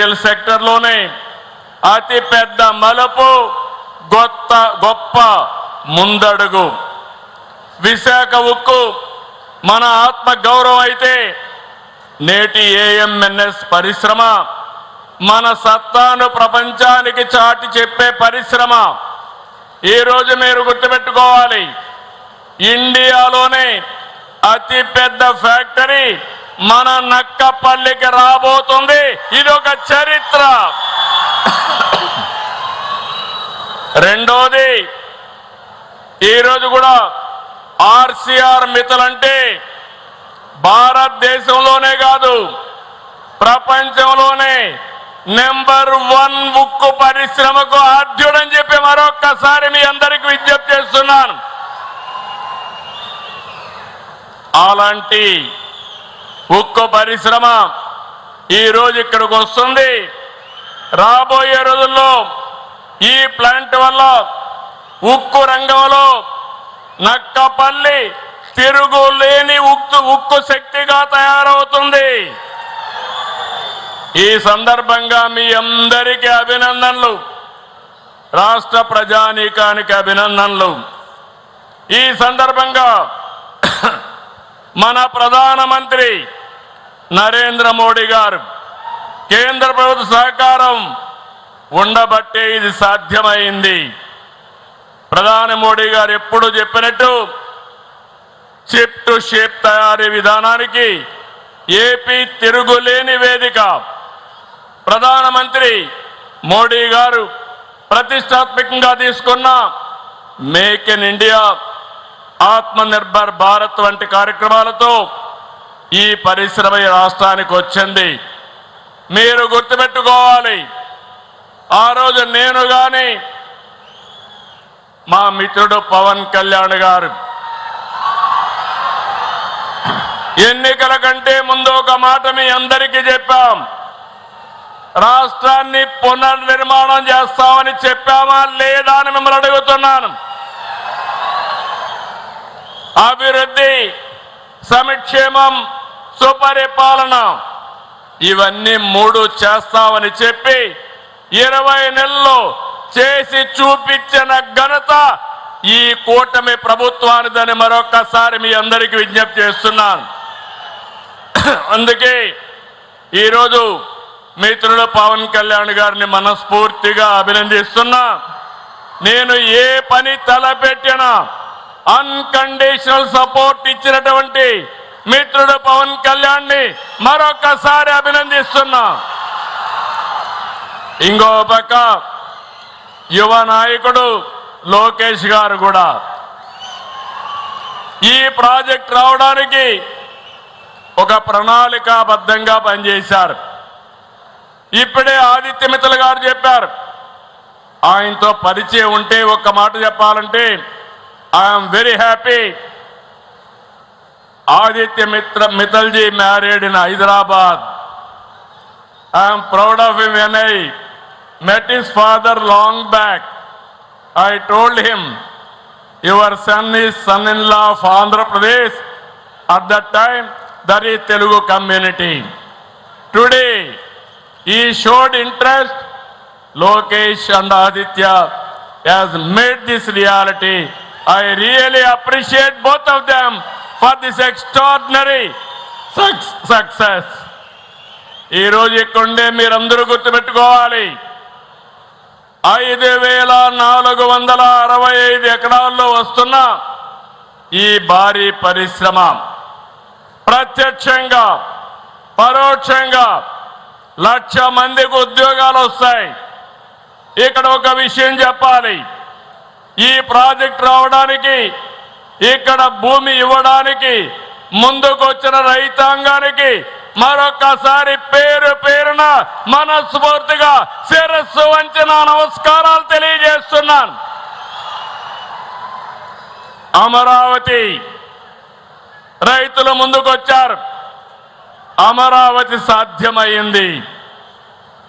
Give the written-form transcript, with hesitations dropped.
Industrial సెక్టర్లోనే అతి పెద్ద మలుపు, గొప్ప ముందడుగు. విశాఖ ఉక్కు మన ఆత్మ గౌరవం అయితే నేటి ఏఎంఎన్ఎస్ పరిశ్రమ మన సత్తాను ప్రపంచానికి చాటి చెప్పే పరిశ్రమ. ఈరోజు మీరు గుర్తుపెట్టుకోవాలి, ఇండియాలోనే అతి పెద్ద ఫ్యాక్టరీ మన నక్కపల్లికి రాబోతుంది. ఇది ఒక చరిత్ర. రెండోది, ఈరోజు కూడా ఆర్సీఆర్ మిత్తల్ అంటే భారతదేశంలోనే కాదు ప్రపంచంలోనే నంబర్ 1 ఉక్కు పరిశ్రమకు ఆద్యుడని చెప్పి మరొక్కసారి మీ అందరికీ విజ్ఞప్తి చేస్తున్నాను. అలాంటి ఉక్కు పరిశ్రమ ఈరోజు ఇక్కడికి వస్తుంది. రాబోయే రోజుల్లో ఈ ప్లాంట్ వల్ల ఉక్కు రంగంలో నక్కపల్లి తిరుగులేని ఉక్కు శక్తిగా తయారవుతుంది. ఈ సందర్భంగా మీ అందరికీ అభినందనలు, రాష్ట్ర ప్రజానీకానికి అభినందనలు. ఈ సందర్భంగా మన ప్రధానమంత్రి నరేంద్ర మోడీ గారు కేంద్ర ప్రభుత్వ సహకారం ఉండబట్టే ఇది సాధ్యమైంది. ప్రధాని మోడీ గారు ఎప్పుడు చెప్పినట్టు చిప్ టు షేప్ తయారీ విధానానికి ఏపీ తిరుగులేని వేదిక. ప్రధానమంత్రి మోడీ గారు ప్రతిష్టాత్మకంగా తీసుకున్న మేక్ ఇన్ ఇండియా, ఆత్మ నిర్భర్ భారత్ వంటి కార్యక్రమాలతో ఈ పరిశ్రమ ఈ రాష్ట్రానికి వచ్చింది. మీరు గుర్తుపెట్టుకోవాలి, ఆ రోజు నేను గాని మా మిత్రుడు పవన్ కళ్యాణ్ గారు ఎన్నికల కంటే ముందు ఒక మాట మీ అందరికీ చెప్పాం. రాష్ట్రాన్ని పునర్నిర్మాణం చేస్తామని చెప్పామా లేదా అని మిమ్మల్ని అడుగుతున్నాను. అభివృద్ధి, సంక్షేమం, సుపరిపాలన ఇవన్నీ 3 చేస్తామని చెప్పి 20 నెలల్లో చేసి చూపించిన ఘనత ఈ కూటమి ప్రభుత్వానిదని మరొక్కసారి మీ అందరికీ విజ్ఞప్తి చేస్తున్నాను. అందుకే ఈరోజు మిత్రుడు పవన్ కళ్యాణ్ గారిని మనస్ఫూర్తిగా అభినందిస్తున్నా. నేను ఏ పని తలపెట్టినా అన్కండిషనల్ సపోర్ట్ ఇచ్చినటువంటి మిత్రుడు పవన్ కళ్యాణ్ ని మరొకసారి అభినందిస్తున్నా. ఇంకో పక్క యువ నాయకుడు లోకేష్ గారు కూడా ఈ ప్రాజెక్ట్ రావడానికి ఒక ప్రణాళికాబద్ధంగా పనిచేశారు. ఇప్పుడే ఆదిత్య మిత్తల్ గారు చెప్పారు. ఆయనతో పరిచయం ఉంటే ఒక్క మాట చెప్పాలంటే I'm very happy. Aditya Mittal ji married in Hyderabad. I'm proud of him. When I met his father long back, I told him, your son is son-in-law of Andhra Pradesh. At that time, that is Telugu community. Today, he showed interest. Lokesh and Aditya has made this reality. I really appreciate both of them for this extraordinary success. ఈ రోజు ఇక్కడే మీరందరూ గుర్తుపెట్టుకోవాలి, 5465 ఎకరాల్లో వస్తున్న ఈ భారీ పరిశ్రమ ప్రత్యక్షంగా పరోక్షంగా 1,00,000 మందికి ఉద్యోగాలు వస్తాయి. ఇక్కడ ఒక విషయం చెప్పాలి, ఈ ప్రాజెక్ట్ రావడానికి, ఇక్కడ భూమి ఇవ్వడానికి ముందుకు వచ్చిన రైతాంగానికి మరొకసారి పేరున మనస్ఫూర్తిగా శిరస్సు వంచి నా నమస్కారాలు తెలియజేస్తున్నాను. అమరావతి రైతులు ముందుకొచ్చారు, అమరావతి సాధ్యమైంది.